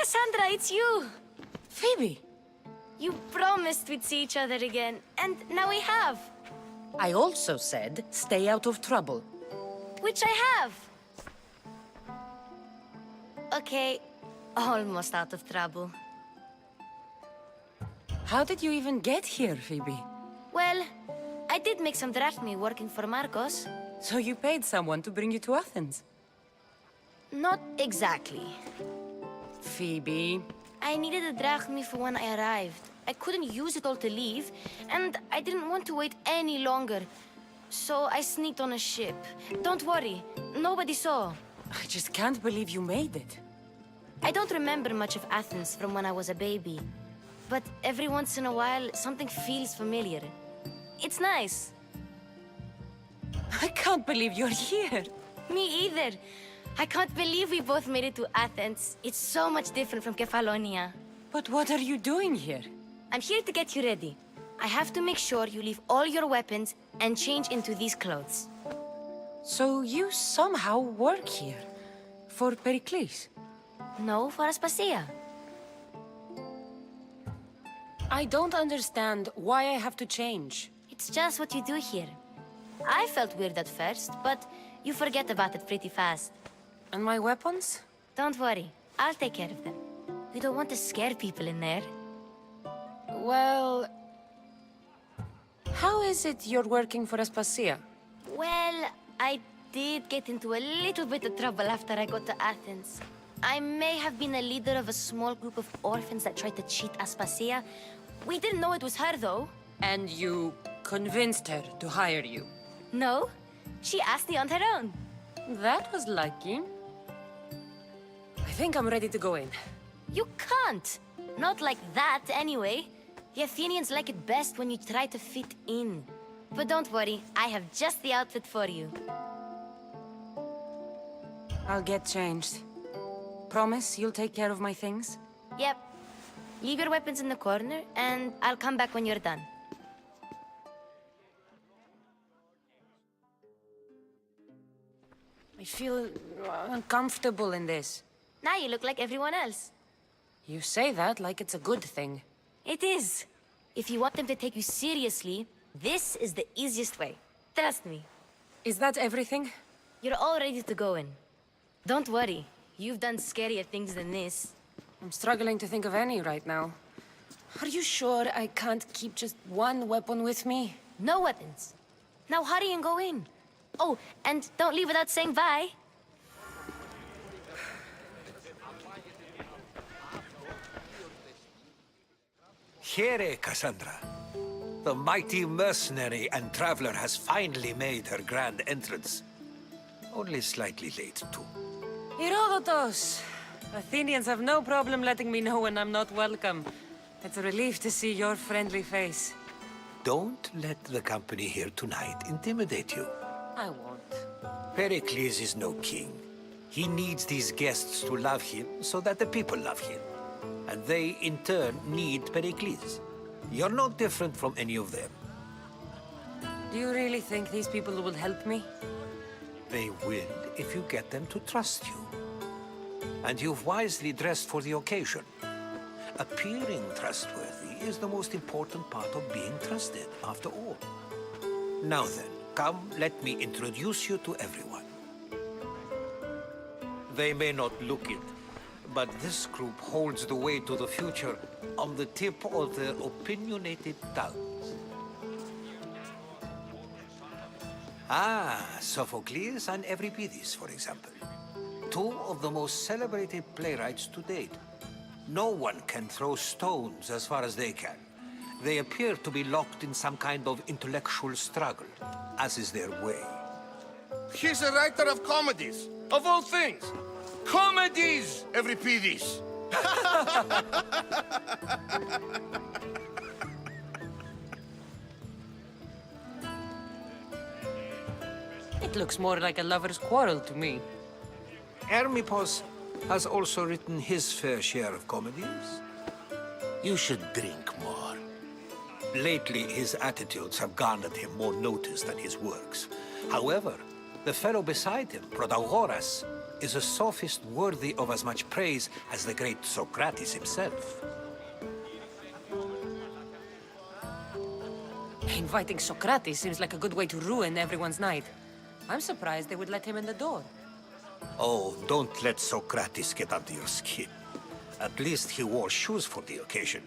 Cassandra, it's you! Phoebe! You promised we'd see each other again, and now we have. I also said, stay out of trouble. Which I have. Okay, almost out of trouble. How did you even get here, Phoebe? Well, I did make some drachmae working for Marcos. So you paid someone to bring you to Athens? Not exactly. Phoebe... I needed a drachmae for when I arrived. I couldn't use it all to leave, and I didn't want to wait any longer. So I sneaked on a ship. Don't worry, nobody saw. I just can't believe you made it. I don't remember much of Athens from when I was a baby. But every once in a while, something feels familiar. It's nice. I can't believe you're here. Me either. I can't believe we both made it to Athens. It's so much different from Kefalonia. But what are you doing here? I'm here to get you ready. I have to make sure you leave all your weapons and change into these clothes. So you somehow work here? For Pericles? No, for Aspasia. I don't understand why I have to change. It's just what you do here. I felt weird at first, but you forget about it pretty fast. And my weapons? Don't worry, I'll take care of them. We don't want to scare people in there. Well... How is it you're working for Aspasia? Well, I did get into a little bit of trouble after I got to Athens. I may have been a leader of a small group of orphans that tried to cheat Aspasia. We didn't know it was her, though. And you convinced her to hire you? No, she asked me on her own. That was lucky. I think I'm ready to go in. You can't. Not like that, anyway. The Athenians like it best when you try to fit in. But don't worry, I have just the outfit for you. I'll get changed. Promise you'll take care of my things? Yep. Leave your weapons in the corner, and I'll come back when you're done. I feel uncomfortable in this. Now you look like everyone else. You say that like it's a good thing. It is. If you want them to take you seriously, this is the easiest way. Trust me. Is that everything? You're all ready to go in. Don't worry. You've done scarier things than this. I'm struggling to think of any right now. Are you sure I can't keep just one weapon with me? No weapons. Now hurry and go in. Oh, and don't leave without saying bye. Here, Cassandra. The mighty mercenary and traveler has finally made her grand entrance. Only slightly late, too. Herodotos! Athenians have no problem letting me know when I'm not welcome. It's a relief to see your friendly face. Don't let the company here tonight intimidate you. I won't. Pericles is no king. He needs these guests to love him so that the people love him. And they, in turn, need Pericles. You're no different from any of them. Do you really think these people will help me? They will if you get them to trust you. And you've wisely dressed for the occasion. Appearing trustworthy is the most important part of being trusted, after all. Now then, come, let me introduce you to everyone. They may not look it, but this group holds the way to the future on the tip of their opinionated tongues. Ah, Sophocles and Euripides, for example. Two of the most celebrated playwrights to date. No one can throw stones as far as they can. They appear to be locked in some kind of intellectual struggle, as is their way. He's a writer of comedies, of all things. Comedies, Euripides. It looks more like a lover's quarrel to me. Hermippos has also written his fair share of comedies. You should drink more. Lately, his attitudes have garnered him more notice than his works. However, the fellow beside him, Protagoras, is a sophist worthy of as much praise as the great Socrates himself. Inviting Socrates seems like a good way to ruin everyone's night. I'm surprised they would let him in the door. Oh, don't let Socrates get under your skin. At least he wore shoes for the occasion.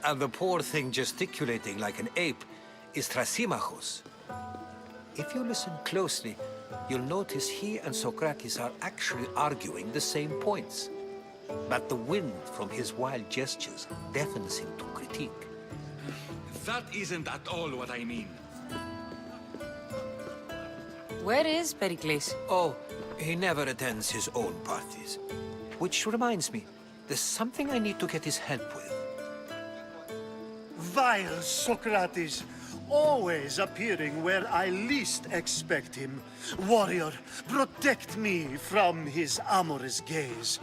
And the poor thing gesticulating like an ape is Thrasymachos. If you listen closely, you'll notice he and Socrates are actually arguing the same points. But the wind from his wild gestures deafens him to critique. That isn't at all what I mean. Where is Pericles? Oh, he never attends his own parties. Which reminds me, there's something I need to get his help with. Vile Socrates, always appearing where I least expect him. Warrior, protect me from his amorous gaze.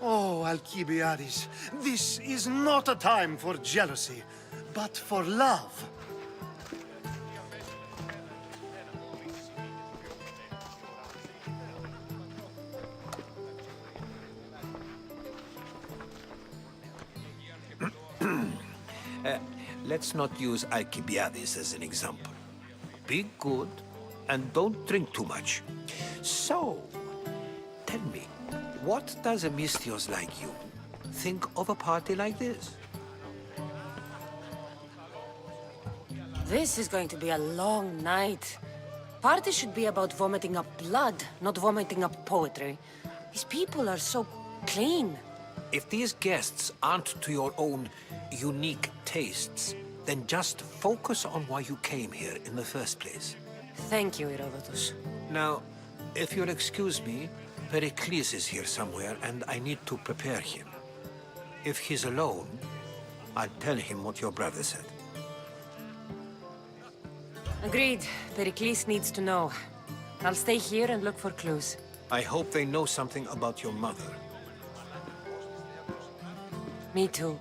Oh, Alcibiades, this is not a time for jealousy, but for love. Let's not use Alcibiades as an example. Be good, and don't drink too much. So, tell me, what does a Mystios like you think of a party like this? This is going to be a long night. Party should be about vomiting up blood, not vomiting up poetry. These people are so clean. If these guests aren't to your own unique tastes, then just focus on why you came here in the first place. Thank you, Herodotus. Now, if you'll excuse me, Pericles is here somewhere, and I need to prepare him. If he's alone, I'll tell him what your brother said. Agreed. Pericles needs to know. I'll stay here and look for clues. I hope they know something about your mother. Me too.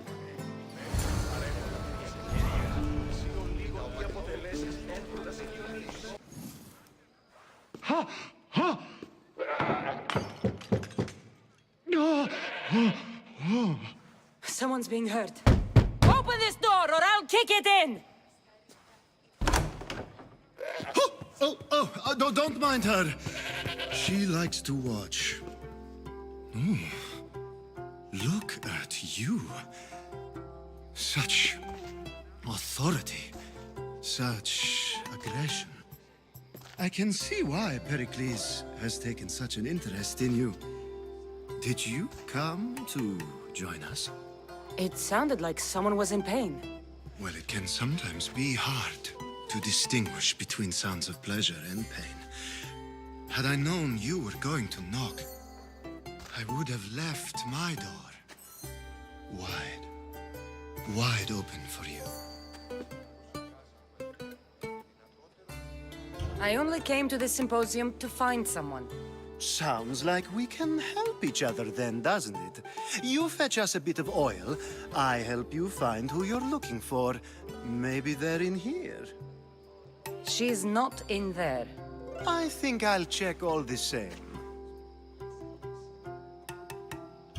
Someone's being hurt. Open this door or I'll kick it in! Don't mind her. She likes to watch. Look at you. Such authority. Such aggression. I can see why Pericles has taken such an interest in you. Did you come to join us? It sounded like someone was in pain. Well, it can sometimes be hard to distinguish between sounds of pleasure and pain. Had I known you were going to knock, I would have left my door wide open for you. I only came to this symposium to find someone. Sounds like we can help each other then, doesn't it? You fetch us a bit of oil, I help you find who you're looking for. Maybe they're in here. She's not in there. I think I'll check all the same.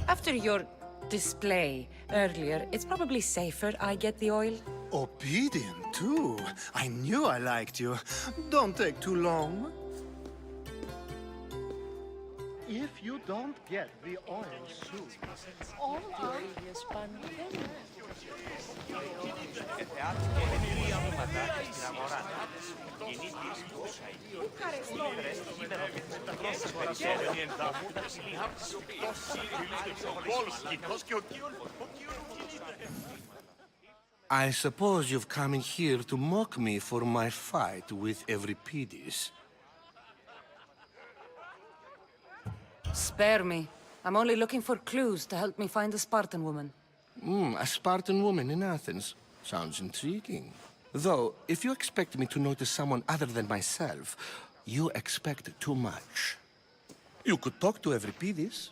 After your display earlier, it's probably safer I get the oil. Obedient, too. I knew I liked you. Don't take too long. If you don't get the oil soon, all I suppose you've come in here to mock me for my fight with Euripides. Spare me. I'm only looking for clues to help me find a Spartan woman. A Spartan woman in Athens. Sounds intriguing. Though, if you expect me to notice someone other than myself, you expect too much. You could talk to Euripides.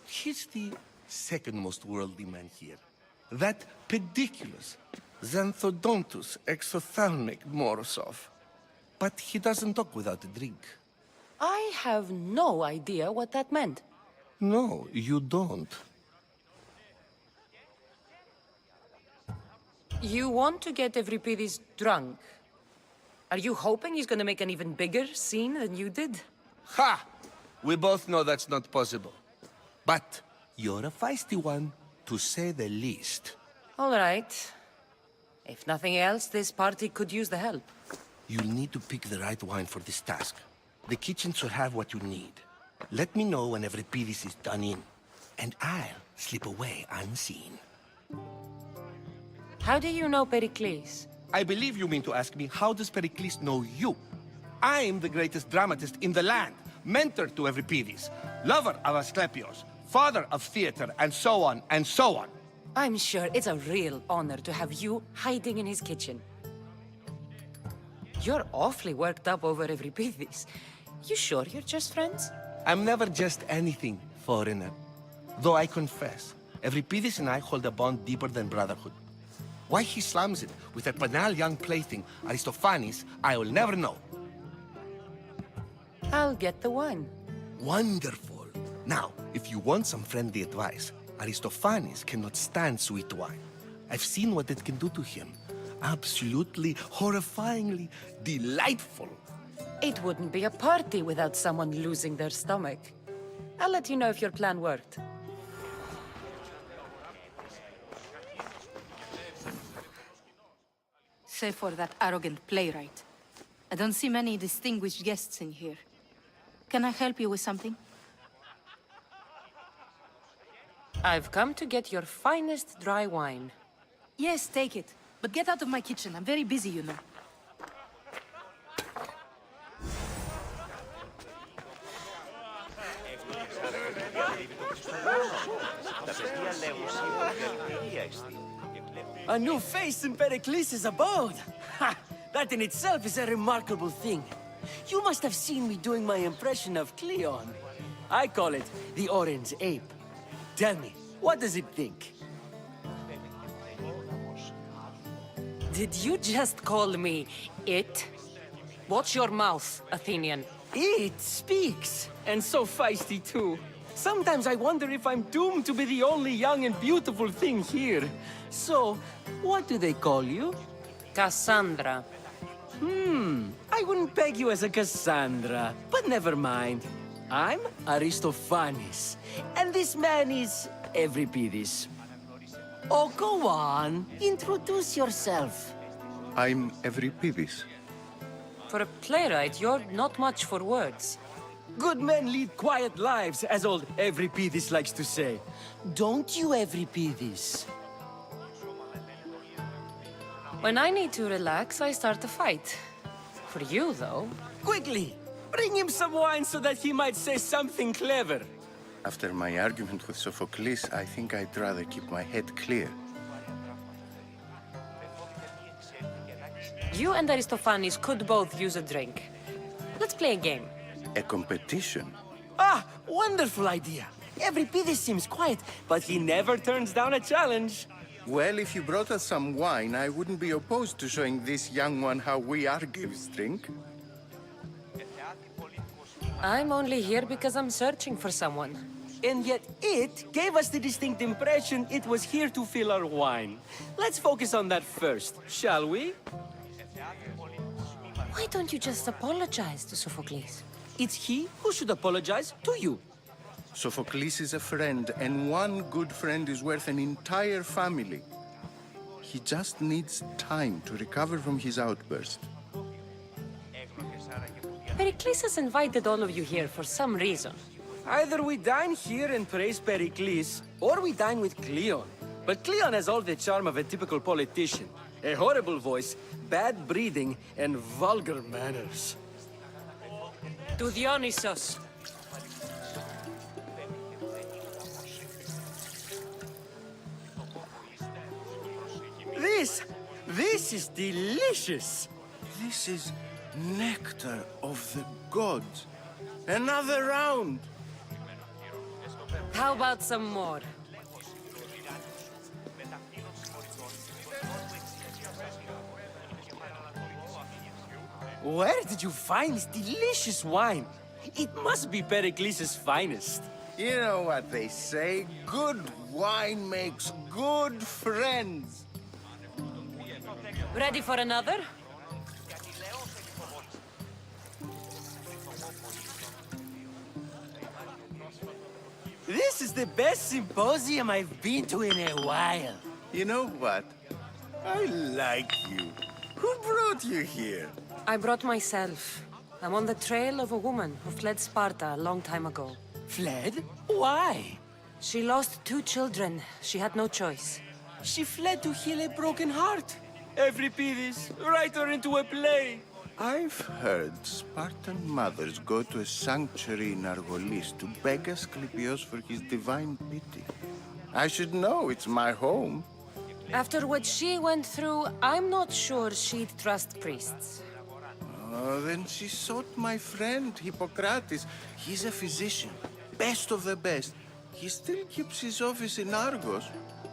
He's the second most worldly man here. That pediculous Xanthodontus exophthalmic Morosov. But he doesn't talk without a drink. I have no idea what that meant. No, you don't. You want to get Euripides drunk. Are you hoping he's gonna make an even bigger scene than you did? Ha! We both know that's not possible. But you're a feisty one, to say the least. All right. If nothing else, this party could use the help. You'll need to pick the right wine for this task. The kitchen should have what you need. Let me know when Euripides is done in, and I'll slip away unseen. How do you know Pericles? I believe you mean to ask me, how does Pericles know you? I'm the greatest dramatist in the land, mentor to Euripides, lover of Asclepios, father of theater, and so on, and so on. I'm sure it's a real honor to have you hiding in his kitchen. You're awfully worked up over Euripides. You sure you're just friends? I'm never just anything, foreigner. Though I confess, Euripides and I hold a bond deeper than brotherhood. Why he slams it with that banal young plaything, Aristophanes, I will never know. I'll get the wine. Wonderful. Now, if you want some friendly advice, Aristophanes cannot stand sweet wine. I've seen what it can do to him. Absolutely, horrifyingly delightful. It wouldn't be a party without someone losing their stomach. I'll let you know if your plan worked. Save for that arrogant playwright. I don't see many distinguished guests in here. Can I help you with something? I've come to get your finest dry wine. Yes, take it. But get out of my kitchen. I'm very busy, you know. A new face in Pericles' abode! Ha! That in itself is a remarkable thing. You must have seen me doing my impression of Cleon. I call it the Orange Ape. Tell me, what does it think? Did you just call me it? Watch your mouth, Athenian. It speaks, and so feisty too. Sometimes I wonder if I'm doomed to be the only young and beautiful thing here. So, what do they call you? Cassandra. I wouldn't peg you as a Cassandra, but never mind. I'm Aristophanes, and this man is Euripides. Oh, go on. Introduce yourself. I'm Euripides. For a playwright, you're not much for words. Good men lead quiet lives, as old Euripides likes to say. Don't you, Euripides? When I need to relax, I start a fight. For you, though... Quickly! Bring him some wine so that he might say something clever. After my argument with Sophocles, I think I'd rather keep my head clear. You and Aristophanes could both use a drink. Let's play a game. A competition? Ah, wonderful idea. Euripides seems quiet, but he never turns down a challenge. Well, if you brought us some wine, I wouldn't be opposed to showing this young one how we Argives drink. I'm only here because I'm searching for someone. And yet it gave us the distinct impression it was here to fill our wine. Let's focus on that first, shall we? Why don't you just apologize to Sophocles? It's he who should apologize to you. Sophocles is a friend, and one good friend is worth an entire family. He just needs time to recover from his outburst. Pericles has invited all of you here for some reason. Either we dine here and praise Pericles, or we dine with Cleon. But Cleon has all the charm of a typical politician. A horrible voice, bad breeding, and vulgar manners. To Dionysos. This is delicious. This is nectar of the gods. Another round! How about some more? Where did you find this delicious wine? It must be Pericles' finest. You know what they say, good wine makes good friends. Ready for another? This is the best symposium I've been to in a while. You know what? I like you. Who brought you here? I brought myself. I'm on the trail of a woman who fled Sparta a long time ago. Fled? Why? She lost 2 children. She had no choice. She fled to heal a broken heart. Euripides, write her into a play. I've heard Spartan mothers go to a sanctuary in Argolis to beg Asclepios for his divine pity. I should know, it's my home. After what she went through, I'm not sure she'd trust priests. Oh, then she sought my friend, Hippocrates. He's a physician, best of the best. He still keeps his office in Argos.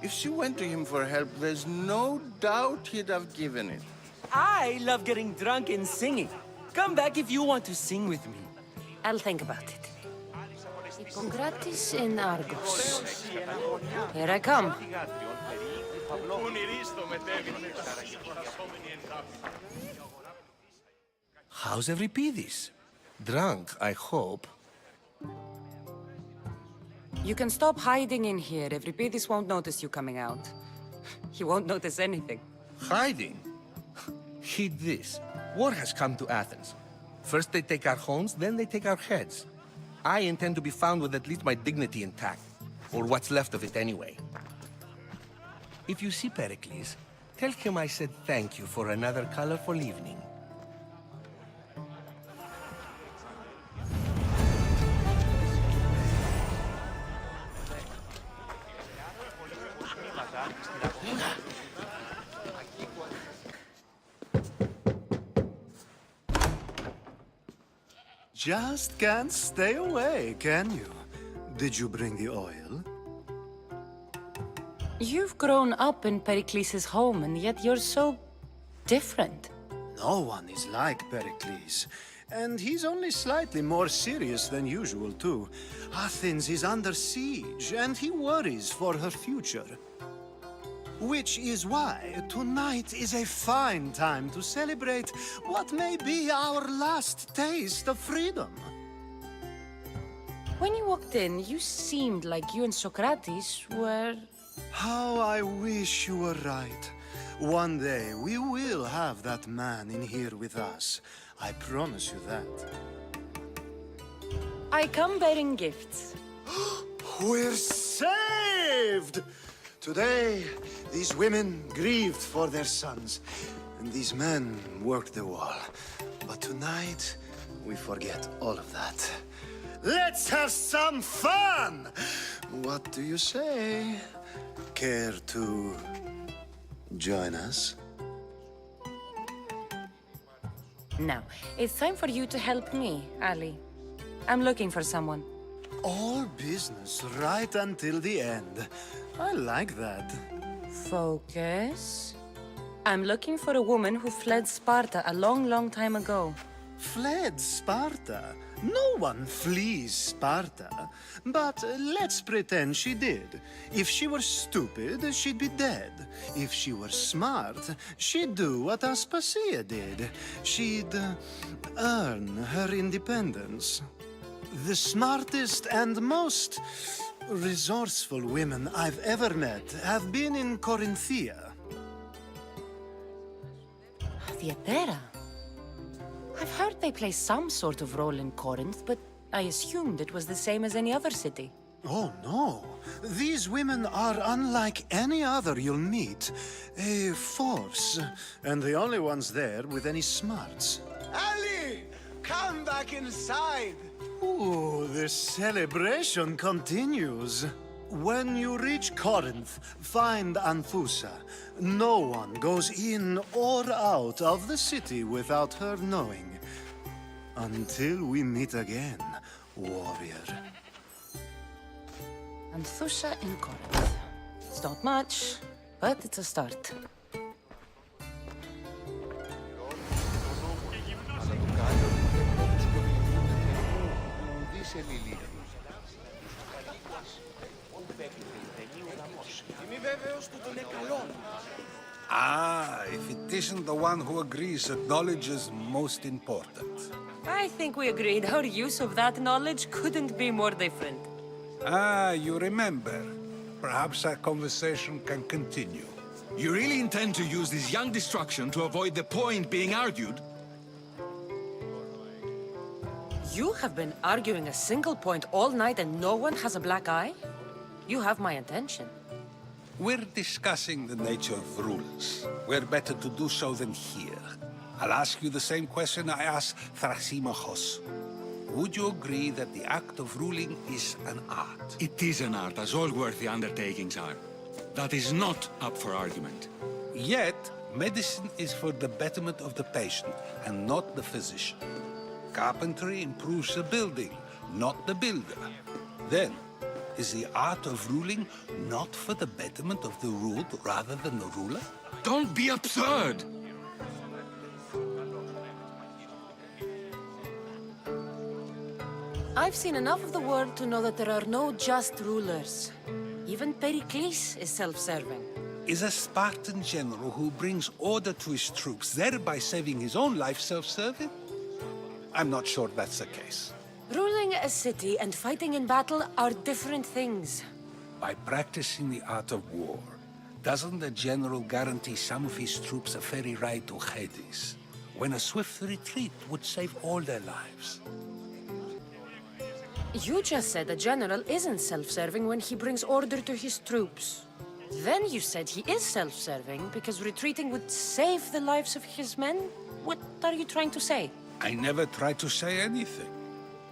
If she went to him for help, there's no doubt he'd have given it. I love getting drunk and singing. Come back if you want to sing with me. I'll think about it. Hippocrates in Argos. Here I come. How's Euripides? Drunk, I hope. You can stop hiding in here. Euripides won't notice you coming out. He won't notice anything. Hiding? Heed this. War has come to Athens. First they take our homes, then they take our heads. I intend to be found with at least my dignity intact. Or what's left of it anyway. If you see Pericles, tell him I said thank you for another colorful evening. Just can't stay away, can you? Did you bring the oil? You've grown up in Pericles' home, and yet you're so different. No one is like Pericles. And he's only slightly more serious than usual, too. Athens is under siege, and he worries for her future. Which is why tonight is a fine time to celebrate what may be our last taste of freedom. When you walked in, you seemed like you and Socrates were... How I wish you were right. One day we will have that man in here with us. I promise you that. I come bearing gifts. We're saved! Today, these women grieved for their sons, and these men worked the wall. But tonight, we forget all of that. Let's have some fun! What do you say? Care to join us? Now, it's time for you to help me, Ali. I'm looking for someone. All business right until the end. I like that. Focus. I'm looking for a woman who fled Sparta a long, long time ago. Fled Sparta? No one flees Sparta. But let's pretend she did. If she were stupid, she'd be dead. If she were smart, she'd do what Aspasia did. She'd earn her independence. The smartest and most resourceful women I've ever met have been in Corinthia. Theatera. I've heard they play some sort of role in Corinth, but I assumed it was the same as any other city. Oh, no. These women are unlike any other you'll meet. A force, and the only ones there with any smarts. Ali! Come back inside! Ooh, the celebration continues. When you reach Corinth, find Anthusa. No one goes in or out of the city without her knowing. Until we meet again, warrior. Anthusa in Corinth. It's not much, but it's a start. Ah, if it isn't the one who agrees that knowledge is most important. I think we agreed our use of that knowledge couldn't be more different. Ah, you remember. Perhaps our conversation can continue. You really intend to use this young destruction to avoid the point being argued? You have been arguing a single point all night and no one has a black eye? You have my attention. We're discussing the nature of rulers. Where better to do so than here? I'll ask you the same question I asked Thrasimachos. Would you agree that the act of ruling is an art? It is an art, as all worthy undertakings are. That is not up for argument. Yet, medicine is for the betterment of the patient, and not the physician. Carpentry improves the building, not the builder. Then, is the art of ruling not for the betterment of the ruled rather than the ruler? Don't be absurd! I've seen enough of the world to know that there are no just rulers. Even Pericles is self-serving. Is a Spartan general who brings order to his troops, thereby saving his own life, self-serving? I'm not sure that's the case. Ruling a city and fighting in battle are different things. By practicing the art of war, doesn't the general guarantee some of his troops a ferry ride to Hades, when a swift retreat would save all their lives? You just said a general isn't self-serving when he brings order to his troops. Then you said he is self-serving because retreating would save the lives of his men? What are you trying to say? I never tried to say anything.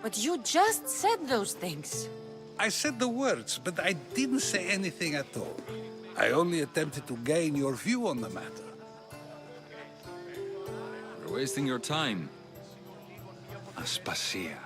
But you just said those things. I said the words, but I didn't say anything at all. I only attempted to gain your view on the matter. You're wasting your time. Aspasia.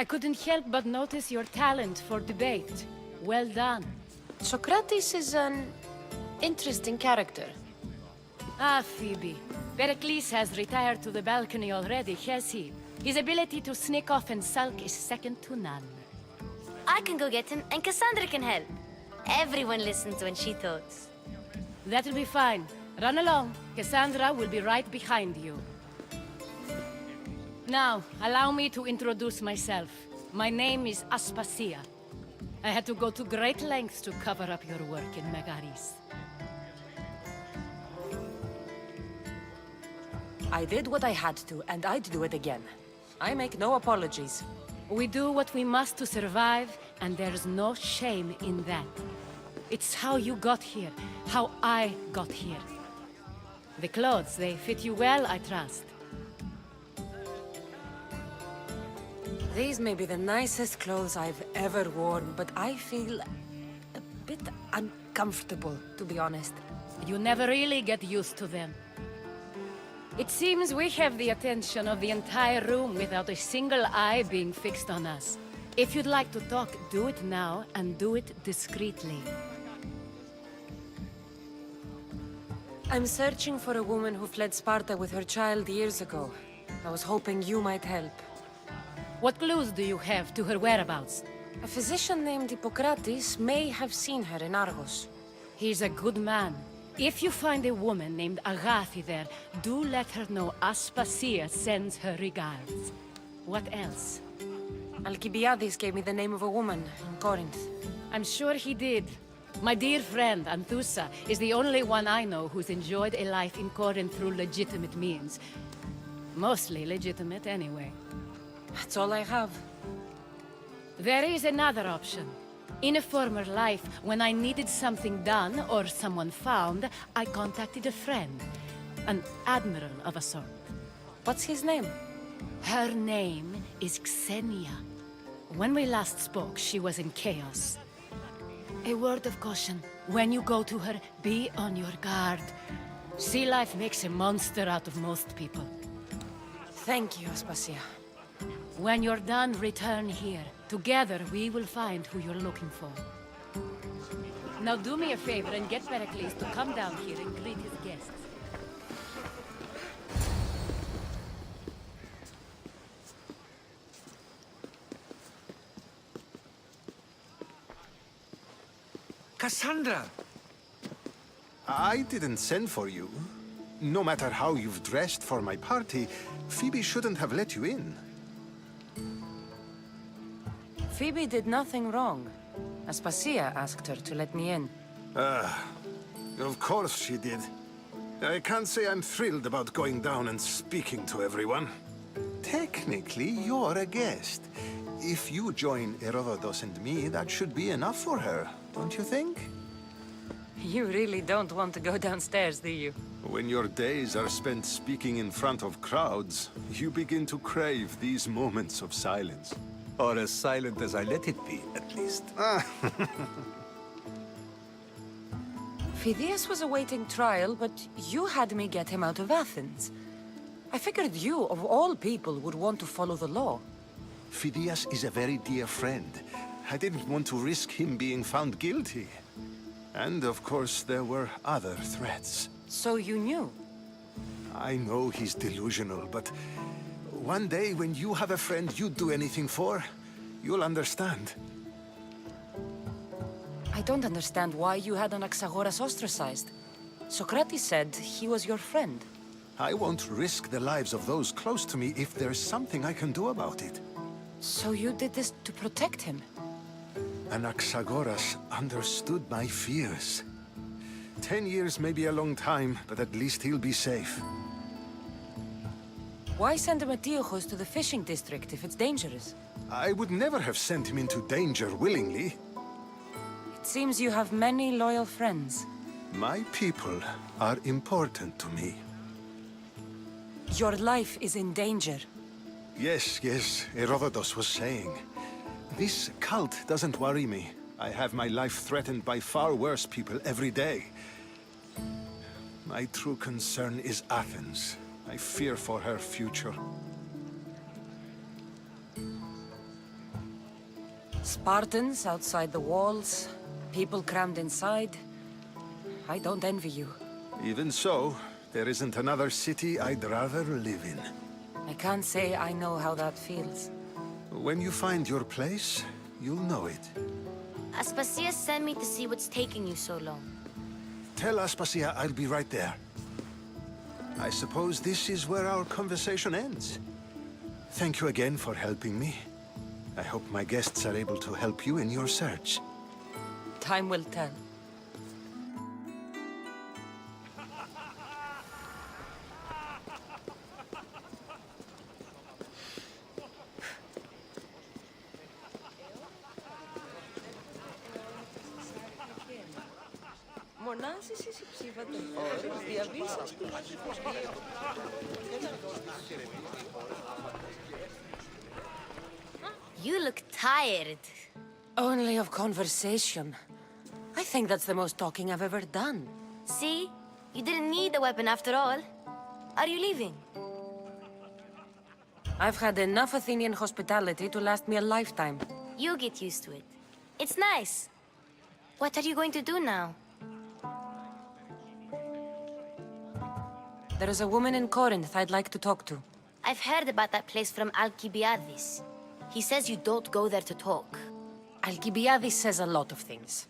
I couldn't help but notice your talent for debate. Well done. Socrates is an interesting character. Ah, Phoebe. Pericles has retired to the balcony already, has he? His ability to sneak off and sulk is second to none. I can go get him, and Cassandra can help. Everyone listens when she talks. That'll be fine. Run along. Cassandra will be right behind you. Now, allow me to introduce myself. My name is Aspasia. I had to go to great lengths to cover up your work in Megaris. I did what I had to, and I'd do it again. I make no apologies. We do what we must to survive, and there's no shame in that. It's how you got here, how I got here. The clothes, they fit you well, I trust. These may be the nicest clothes I've ever worn, but I feel a bit uncomfortable, to be honest. You never really get used to them. It seems we have the attention of the entire room without a single eye being fixed on us. If you'd like to talk, do it now, and do it discreetly. I'm searching for a woman who fled Sparta with her child years ago. I was hoping you might help. What clues do you have to her whereabouts? A physician named Hippocrates may have seen her in Argos. He's a good man. If you find a woman named Agathi there, do let her know Aspasia sends her regards. What else? Alcibiades gave me the name of a woman in Corinth. I'm sure he did. My dear friend, Anthusa, is the only one I know who's enjoyed a life in Corinth through legitimate means. Mostly legitimate, anyway. That's all I have. There is another option. In a former life, when I needed something done or someone found, I contacted a friend. An admiral of a sort. What's his name? Her name is Xenia. When we last spoke, she was in chaos. A word of caution. When you go to her, be on your guard. Sea life makes a monster out of most people. Thank you, Aspasia. When you're done, return here. Together, we will find who you're looking for. Now do me a favor and get Pericles to come down here and greet his guests. Cassandra! I didn't send for you. No matter how you've dressed for my party, Phoebe shouldn't have let you in. Phoebe did nothing wrong. Aspasia asked her to let me in. Of course she did. I can't say I'm thrilled about going down and speaking to everyone. Technically, you're a guest. If you join Herodotus and me, that should be enough for her, don't you think? You really don't want to go downstairs, do you? When your days are spent speaking in front of crowds, you begin to crave these moments of silence. Or as silent as I let it be, at least. Phidias was awaiting trial, but you had me get him out of Athens. I figured you, of all people, would want to follow the law. Phidias is a very dear friend. I didn't want to risk him being found guilty. And of course, there were other threats. So you knew? I know he's delusional, but one day when you have a friend you'd do anything for, you'll understand. I don't understand why you had Anaxagoras ostracized. Socrates said he was your friend. I won't risk the lives of those close to me if there's something I can do about it. So you did this to protect him? Anaxagoras understood my fears. 10 years may be a long time, but at least he'll be safe. Why send Metiochos to the fishing district if it's dangerous? I would never have sent him into danger willingly. It seems you have many loyal friends. My people are important to me. Your life is in danger. Yes, Herodotus was saying. This cult doesn't worry me. I have my life threatened by far worse people every day. My true concern is Athens. I fear for her future. Spartans outside the walls, people crammed inside. I don't envy you. Even so, there isn't another city I'd rather live in. I can't say I know how that feels. When you find your place, you'll know it. Aspasia sent me to see what's taking you so long. Tell Aspasia I'll be right there. I suppose this is where our conversation ends. Thank you again for helping me. I hope my guests are able to help you in your search. Time will tell. You look tired. Only of conversation. I think that's the most talking I've ever done. See? You didn't need a weapon after all. Are you leaving? I've had enough Athenian hospitality to last me a lifetime. You get used to it. It's nice. What are you going to do now? There is a woman in Corinth I'd like to talk to. I've heard about that place from Alcibiades. He says you don't go there to talk. Alcibiades says a lot of things.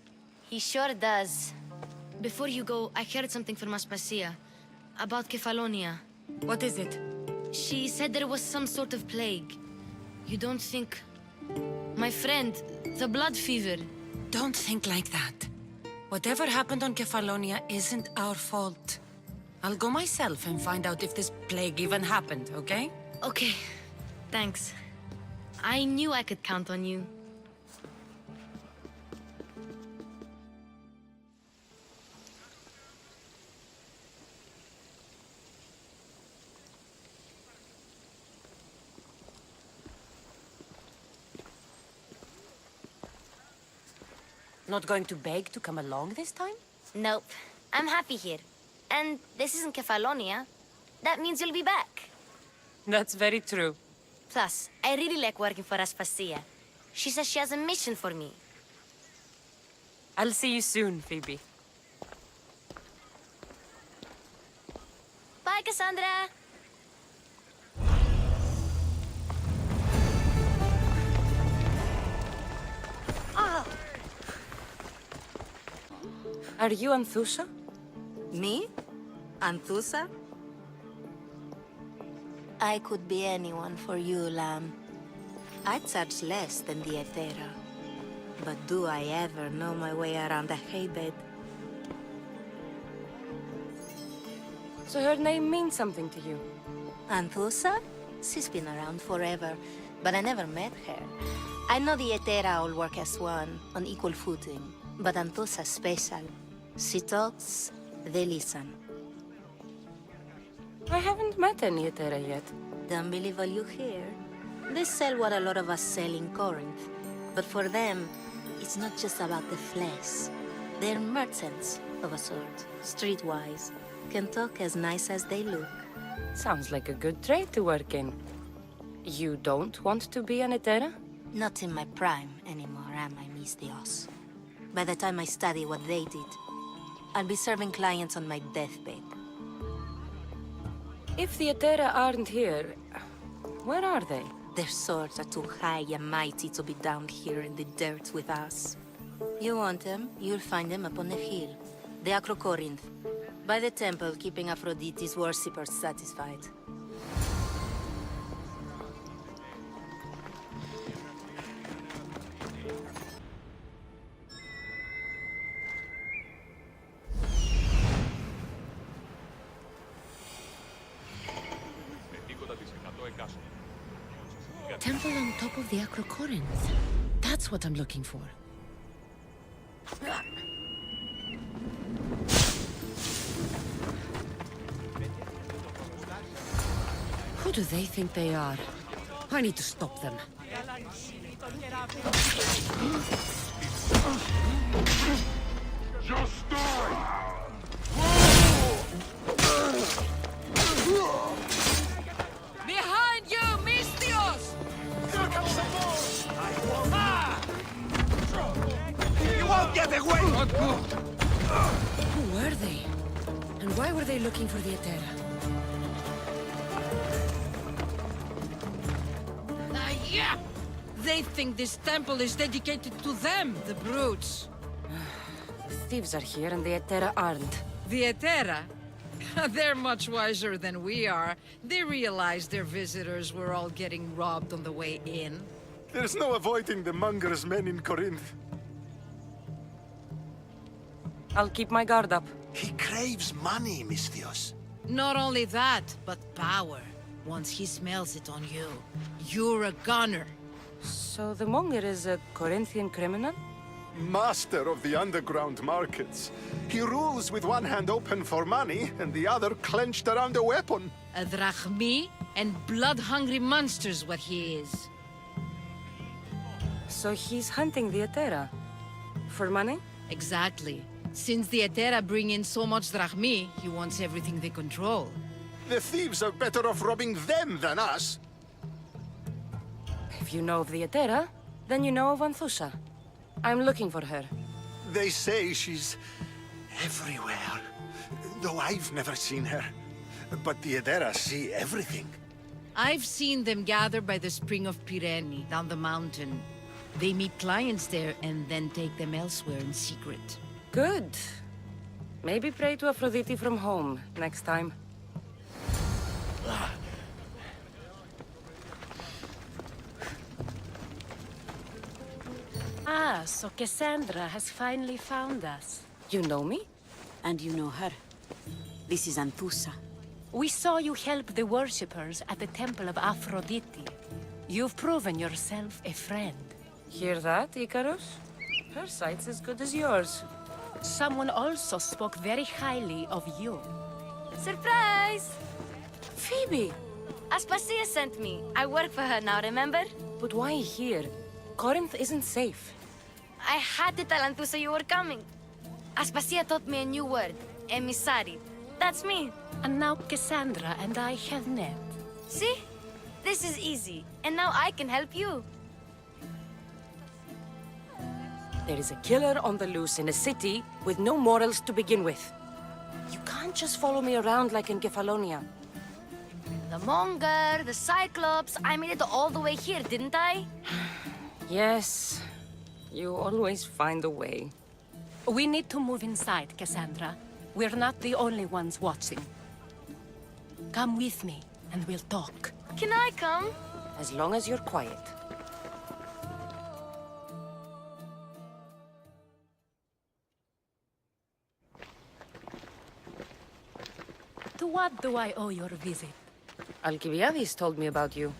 He sure does. Before you go, I heard something from Aspasia. About Kefalonia. What is it? She said there was some sort of plague. You don't think... My friend, the blood fever. Don't think like that. Whatever happened on Kefalonia isn't our fault. I'll go myself and find out if this plague even happened, okay? Okay. Thanks. I knew I could count on you. Not going to beg to come along this time? Nope. I'm happy here. And this isn't Kefalonia. That means you'll be back. That's very true. Plus, I really like working for Aspasia. She says she has a mission for me. I'll see you soon, Phoebe. Bye, Cassandra! Are you Anthusa? Me? Anthusa? I could be anyone for you, Lamb. I charge less than the Etera. But do I ever know my way around a haybed? So her name means something to you? Anthusa? She's been around forever, but I never met her. I know the Etera all work as one, on equal footing. But Anthusa's special. She talks, they listen. I haven't met any Etera yet. Don't believe all you hear. They sell what a lot of us sell in Corinth. But for them, it's not just about the flesh. They're merchants of a sort, streetwise. Can talk as nice as they look. Sounds like a good trade to work in. You don't want to be an Etera? Not in my prime anymore, am I, Miss Dios? By the time I study what they did, I'll be serving clients on my deathbed. If the Etera aren't here, where are they? Their swords are too high and mighty to be down here in the dirt with us. You want them, you'll find them up on the hill. The Acro Corinth. By the temple, keeping Aphrodite's worshippers satisfied. Temple on top of the Acro Corinth. That's what I'm looking for. Who do they think they are? I need to stop them. Just die! Behind you, Mistios! You won't get away! Who were they? And why were they looking for the Etera? Yeah! They think this temple is dedicated to them, the brutes. The thieves are here and the Etera aren't. The Etera? They're much wiser than we are. They realized their visitors were all getting robbed on the way in. There's no avoiding the monger's men in Corinth. I'll keep my guard up. He craves money, Misthios. Not only that, but power. Once he smells it on you, you're a gunner. So the monger is a Corinthian criminal? Master of the underground markets. He rules with one hand open for money and the other clenched around a weapon. A drachmi and blood-hungry monster's what he is. So he's hunting the Etera? For money? Exactly. Since the Etera bring in so much drachmi, he wants everything they control. The thieves are better off robbing them than us. If you know of the Etera, then you know of Anthusa. I'm looking for her. They say she's everywhere, though I've never seen her. But the Edera see everything. I've seen them gather by the spring of Pirene, down the mountain. They meet clients there and then take them elsewhere in secret. Good. Maybe pray to Aphrodite from home next time. Ah, so Cassandra has finally found us. You know me? And you know her. This is Anthusa. We saw you help the worshippers at the Temple of Aphrodite. You've proven yourself a friend. Hear that, Icarus? Her sight's as good as yours. Someone also spoke very highly of you. Surprise! Phoebe! Aspasia sent me. I work for her now, remember? But why here? Corinth isn't safe. I had to tell Anthusa you were coming. Aspasia taught me a new word, emissary. That's me. And now Cassandra and I have met. See? This is easy. And now I can help you. There is a killer on the loose in a city with no morals to begin with. You can't just follow me around like in Kefalonia. The Monger, the Cyclops, I made it all the way here, didn't I? Yes, you always find a way. We need to move inside, Cassandra. We're not the only ones watching. Come with me, and we'll talk. Can I come? As long as you're quiet. To what do I owe your visit? Alcibiades told me about you.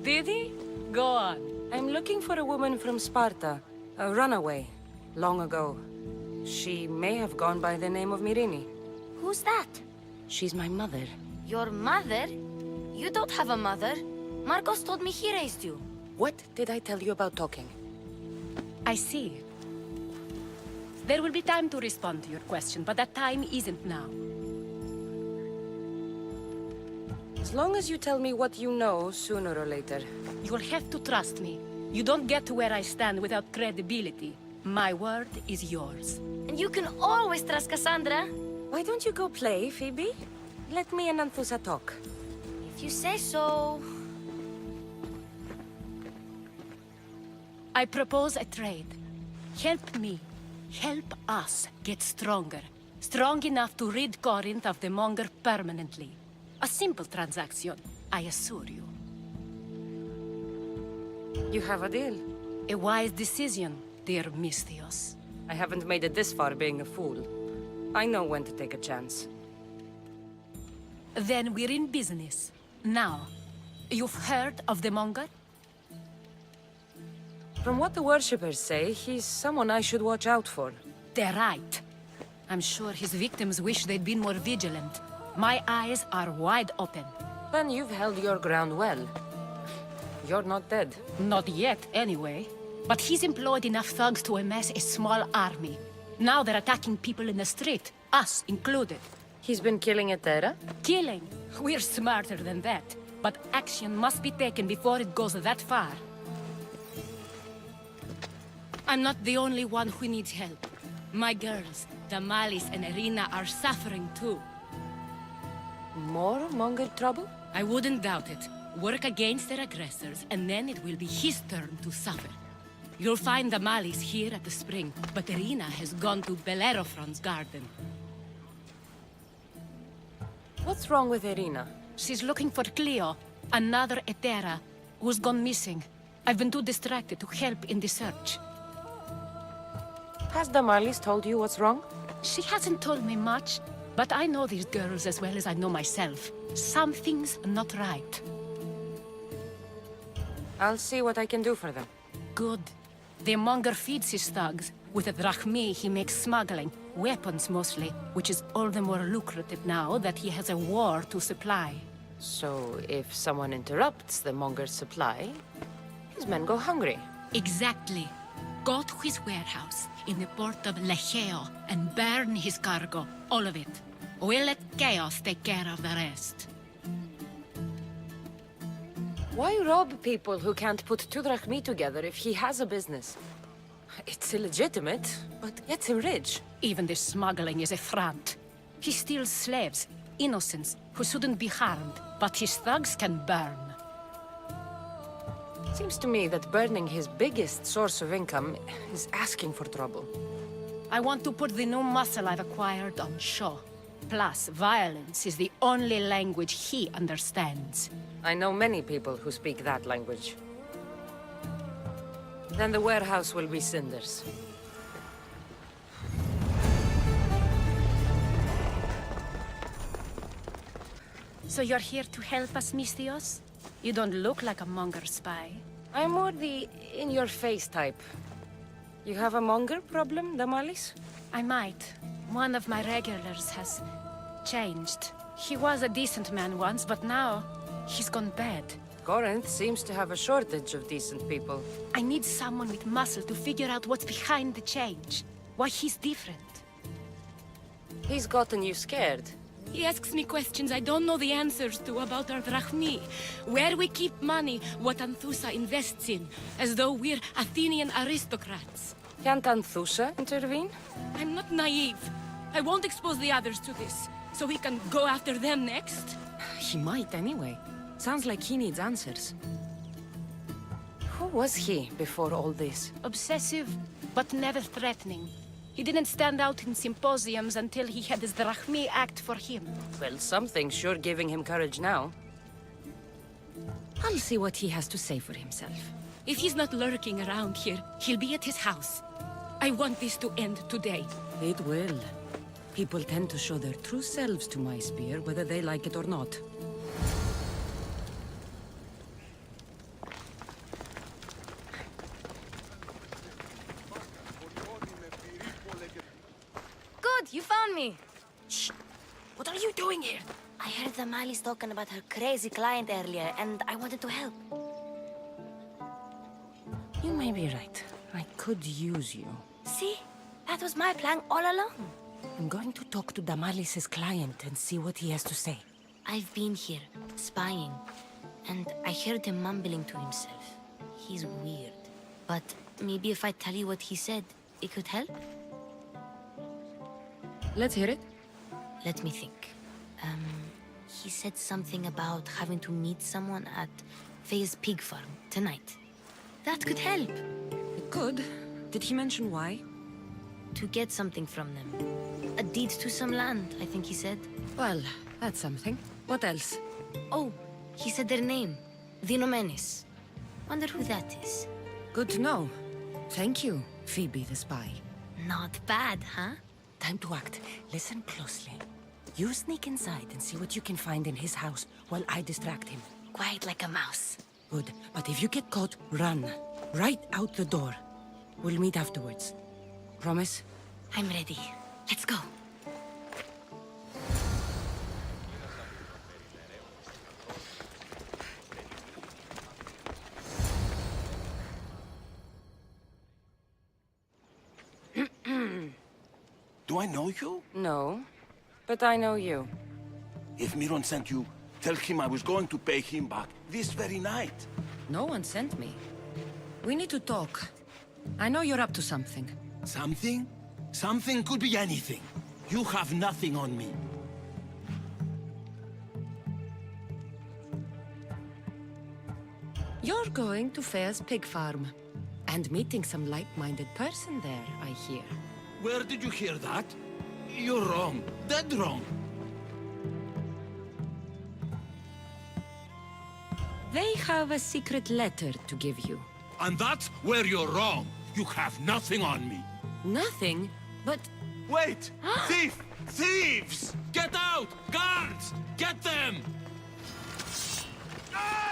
Did he? Go on. I'm looking for a woman from Sparta, a runaway, long ago. She may have gone by the name of Myrine. Who's that? She's my mother. Your mother? You don't have a mother. Marcos told me he raised you. What did I tell you about talking? I see. There will be time to respond to your question, but that time isn't now. As long as you tell me what you know, sooner or later. You'll have to trust me. You don't get to where I stand without credibility. My word is yours. And you can always trust Cassandra. Why don't you go play, Phoebe? Let me and Anthusa talk. If you say so. I propose a trade. Help me. Help us get stronger. Strong enough to rid Corinth of the Monger permanently. A simple transaction, I assure you. You have a deal. A wise decision, dear Misthios. I haven't made it this far being a fool. I know when to take a chance. Then we're in business. Now, you've heard of the Monger? From what the worshippers say, he's someone I should watch out for. They're right. I'm sure his victims wish they'd been more vigilant. My eyes are wide open. Then you've held your ground well. You're not dead. Not yet, anyway. But he's employed enough thugs to amass a small army. Now they're attacking people in the street, us included. He's been killing at Terra? Killing? We're smarter than that. But action must be taken before it goes that far. I'm not the only one who needs help. My girls, Damalis and Irina, are suffering too. More Monger trouble? I wouldn't doubt it. Work against their aggressors, and then it will be his turn to suffer. You'll find Damalis here at the spring, but Irina has gone to Bellerophon's garden. What's wrong with Irina? She's looking for Cleo, another Etera, who's gone missing. I've been too distracted to help in the search. Has Damalis told you what's wrong? She hasn't told me much, but I know these girls as well as I know myself. Something's not right. I'll see what I can do for them. Good. The Monger feeds his thugs. With the drachmi, he makes smuggling. Weapons, mostly. Which is all the more lucrative now that he has a war to supply. So, if someone interrupts the Monger's supply, his men go hungry. Exactly. Go to his warehouse in the port of Lecheo and burn his cargo. All of it. We'll let chaos take care of the rest. Why rob people who can't put 2 drachmi together if he has a business? It's illegitimate, but gets him rich. Even the smuggling is a front. He steals slaves, innocents, who shouldn't be harmed, but his thugs can burn. Seems to me that burning his biggest source of income is asking for trouble. I want to put the new muscle I've acquired on show. Plus, violence is the only language he understands. I know many people who speak that language. Then the warehouse will be cinders. So you're here to help us, Misthios? You don't look like a Monger spy. I'm more the in-your-face type. You have a Monger problem, Damalis? I might. One of my regulars has changed. He was a decent man once, but now he's gone bad. Corinth seems to have a shortage of decent people. I need someone with muscle to figure out what's behind the change. Why he's different. He's gotten you scared. He asks me questions I don't know the answers to about our drachmi. Where we keep money, what Anthusa invests in. As though we're Athenian aristocrats. Can't Anthusa intervene? I'm not naive. I won't expose the others to this. So he can go after them next? He might anyway. Sounds like he needs answers. Who was he before all this? Obsessive, but never threatening. He didn't stand out in symposiums until he had his drachmi act for him. Well, something's sure giving him courage now. I'll see what he has to say for himself. If he's not lurking around here, he'll be at his house. I want this to end today. It will. People tend to show their true selves to my spear, whether they like it or not. Good, you found me. Shh! What are you doing here? I heard the Mali's talking about her crazy client earlier, and I wanted to help. You may be right. I could use you. See? That was my plan all along. I'm going to talk to Damalis's client and see what he has to say. I've been here, spying, and I heard him mumbling to himself. He's weird. But maybe if I tell you what he said, it could help? Let's hear it. Let me think. He said something about having to meet someone at Faye's pig farm tonight. That could help. It could. Did he mention why? To get something from them. A deed to some land, I think he said. Well, that's something. What else? Oh, he said their name. The Nomenis. Wonder who that is. Good to know. Thank you, Phoebe the spy. Not bad, huh? Time to act. Listen closely. You sneak inside and see what you can find in his house while I distract him. Quiet like a mouse. Good. But if you get caught, run. Right out the door. We'll meet afterwards. Promise? I'm ready. Let's go. Do I know you? No, but I know you. If Miron sent you, tell him I was going to pay him back this very night. No one sent me. We need to talk. I know you're up to something. Something? Something could be anything. You have nothing on me. You're going to Fair's pig farm. And meeting some like-minded person there, I hear. Where did you hear that? You're wrong. Dead wrong. They have a secret letter to give you. And that's where you're wrong. You have nothing on me. Nothing? But... Wait! Thief! Thieves! Get out! Guards! Get them!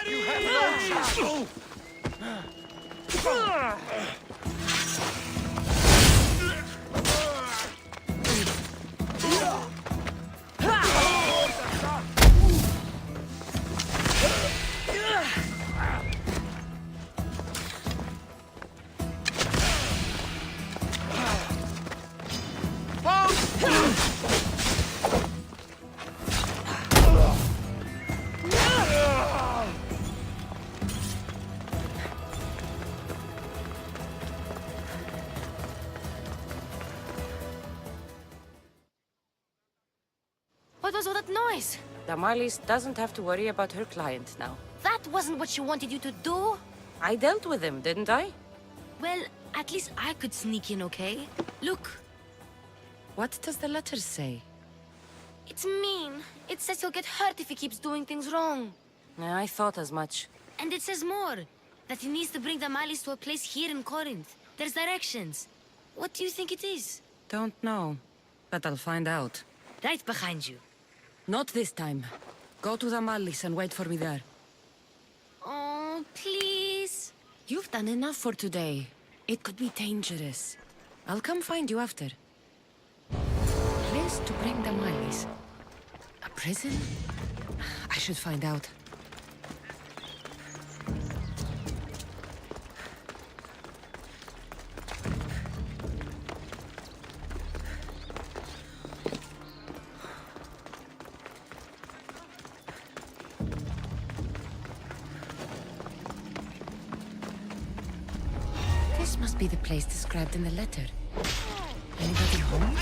You have no What was all that noise? Damalis doesn't have to worry about her client now. That wasn't what she wanted you to do. I dealt with him, didn't I? Well, at least I could sneak in, okay? Look. What does the letter say? It's mean. It says he'll get hurt if he keeps doing things wrong. I thought as much. And it says more. That he needs to bring the Malis to a place here in Corinth. There's directions. What do you think it is? Don't know. But I'll find out. Right behind you. Not this time. Go to the Malis and wait for me there. Oh, please. You've done enough for today. It could be dangerous. I'll come find you after. Place to bring the Malis. A prison? I should find out. must be the place described in the letter. Anybody home?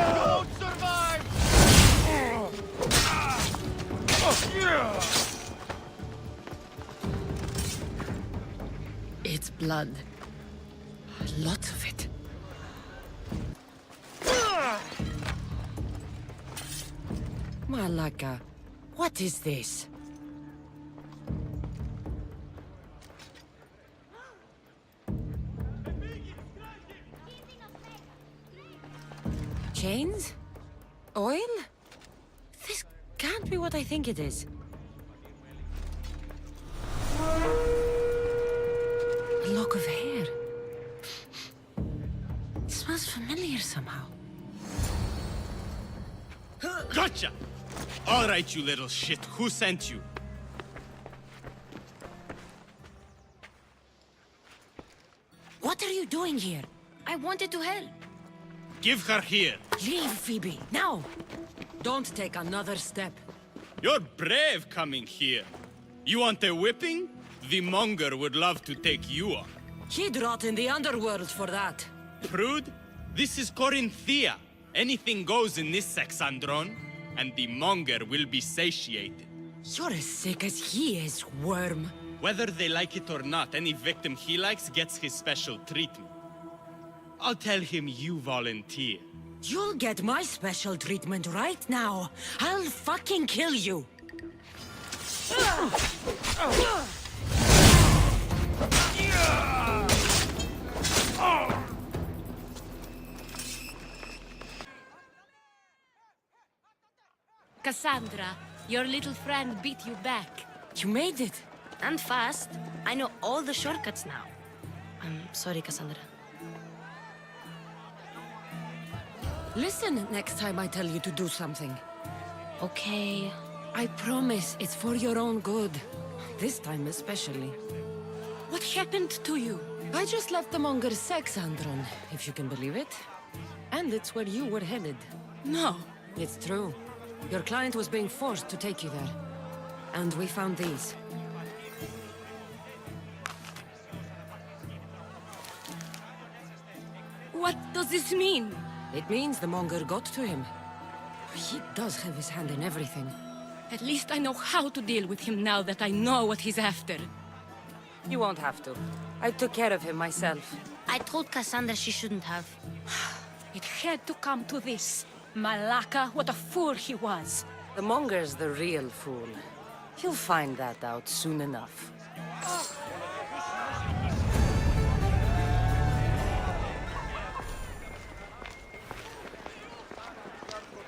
Don't survive! It's blood. Lots of it. Malaka, what is this? Chains? Oil? This can't be what I think it is. A lock of hair. It smells familiar somehow. Gotcha! All right, you little shit. Who sent you? What are you doing here? I wanted to help. Give her here. Leave, Phoebe, now! Don't take another step. You're brave coming here. You want a whipping? The monger would love to take you on. He'd rot in the underworld for that. Prude, this is Corinthia. Anything goes in this Sexandron, and the monger will be satiated. You're as sick as he is, worm. Whether they like it or not, any victim he likes gets his special treatment. I'll tell him you volunteer. You'll get my special treatment right now. I'll fucking kill you. Cassandra, your little friend beat you back. You made it. And fast. I know all the shortcuts now. I'm sorry, Cassandra. Listen next time I tell you to do something. Okay. I promise it's for your own good. This time especially. What happened to you? I just left the monger's Sexandron, if you can believe it. And it's where you were headed. No. It's true. Your client was being forced to take you there. And we found these. What does this mean? It means the monger got to him. He does have his hand in everything. At least I know how to deal with him now that I know what he's after. You won't have to. I took care of him myself. I told Cassandra she shouldn't have. It had to come to this. Malaka, what a fool he was. The monger's the real fool. He'll find that out soon enough.